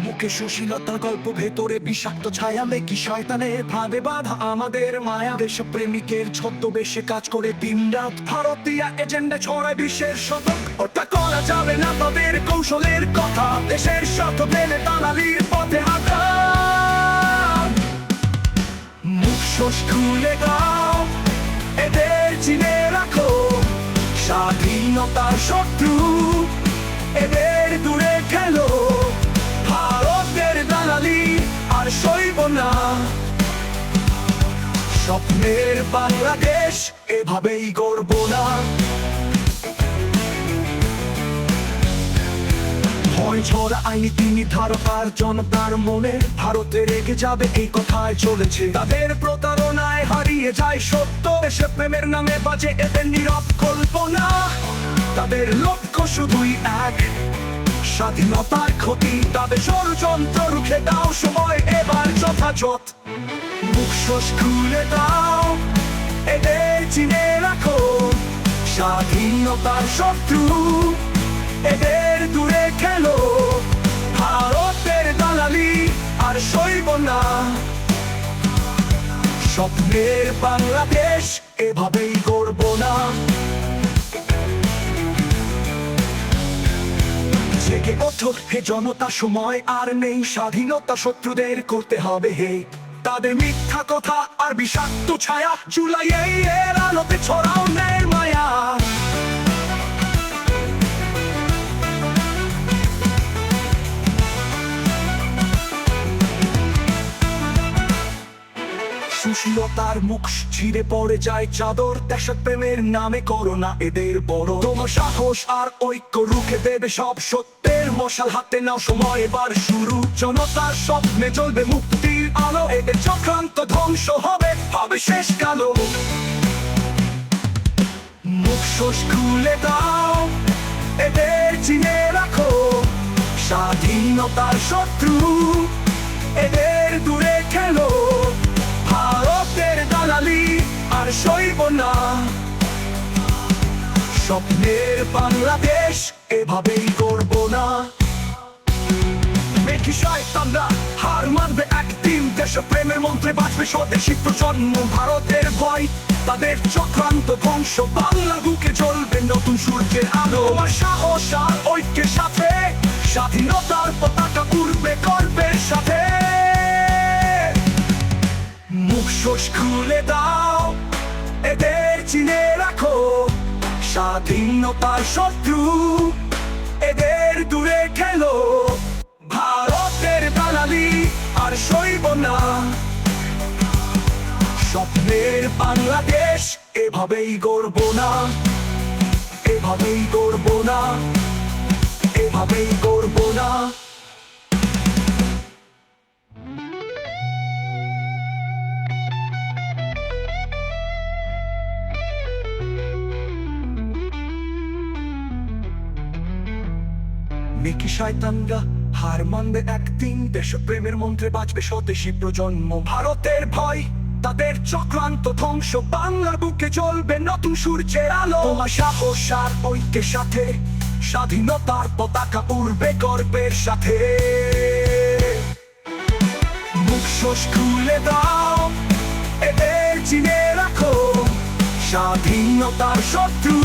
মুখে সুশীলতার গল্প, ভেতরে বিষাক্ত ছায়া, মেকি শয়তানের ভাবে বাধা আমাদের মায়া। দেশপ্রেমিকের ছদ্মবেশে কাজ করে দিনরাত ভারতীয় এজেন্ডা ছড়ায় বিশ্বের শতক। ওটা করা যাবে না তাদের কৌশলের কথা, দেশের শত মেনে দালালির পথে হাঁটা। মুখ শোষ খুলে দাও, এদের চিনে রাখো, স্বাধীনতার শত্রু এদের দূরে খেলো। ভারতের দালালি আর সইব না, স্বপ্নের বাংলাদেশ এভাবেই গড়ব না। ভয় ছড়া আইনি তিনি ধারকার জনতার মনে, ভারতে রেগে যাবে এই কথায় চলেছে। তাদের প্রতারণায় হারিয়ে যায় সত্য, দেশে প্রেমের নামে বাজে এদের নীরব কল্পনা। তাদের লক্ষ্য শুধুই এক, স্বাধীনতার ক্ষতি। তাদের ষড়যন্ত্র রুখে দাও, সময় এবার যথাযথ। মুখ শোষ খুলে দাও, এদের চিনে রাখো, স্বাধীনতার শত্রু এদের দূরে খেলো। ভারতের দালালি আর সইব না, স্বপ্নের বাংলাদেশ এভাবেই গড়ব না। জেগে ওঠো হে জনতা, সময় আর নেই, স্বাধীনতা শত্রুদের করতে হবে হে। তাদের মিথ্যা কথা আর বিষাক্ত ছায়া, জুলাইয়ে এর আলোতে ছড়াও ন্যায়ের মায়া। সুশীলতার মুখ ছিঁড়ে পড়ে যায় চাদর, দেশপ্রেমের নামে করো না এদের বড়। তোমার সাহস আর ঐক্য রুখে দেবে সব সত্যের মশাল, হাতে নাও, সময় এবার শুরু। জনতার স্বপ্নে জ্বলবে মুক্তির আলো, এদের চক্রান্ত ধ্বংস হবে, হবে শেষ কালো। মুখ শোষ খুলে দাও, এদের চিনে রাখো, স্বাধীনতার শত্রু এদের দূরে খেলো। ভারতের দালালি আর সইব না, স্বপ্নের বাংলাদেশ এভাবেই গড়ব না। মেকি শয়তানরা হার মানবে একদিন, দেশপ্রেমের মন্ত্রে বাঁচবে স্বদেশী প্রজন্ম। ভারতের ভয় তাদের চক্রান্ত ধ্বংস, বাংলা বুকে জ্বলবে নতুন সূর্যের আলো। আমার সাহস আর ঐক্যের সাথে স্বাধীনতার পতাকা উড়বে গর্বের সাথে। মুখ শোষ খুলে দাও, এদের চিনে রাখো, স্বাধীনতার শত্রু এদের দূরে খেলো। ভারতের দালালি আর সইব না, স্বপ্নের বাংলাদেশ এভাবেই গড়ব না, এভাবেই গড়ব না, এভাবেই গড়ব না। মেকি শয়তানরা হার মানবে একদিন, দেশপ্রেমের মন্ত্রে বাঁচবে স্বদেশী প্রজন্ম। ভারতের ভয় তাদের চক্রান্ত ধ্বংস, বাংলার বুকে জ্বলবে নতুন সূর্যের আলো। তোমার সাহস আর ঐক্যের সাথে স্বাধীনতার পতাকা উড়বে গর্বের সাথে। মুখ শোষ খুলে দাও, এদের চিনে রাখো, স্বাধীনতার শত্রু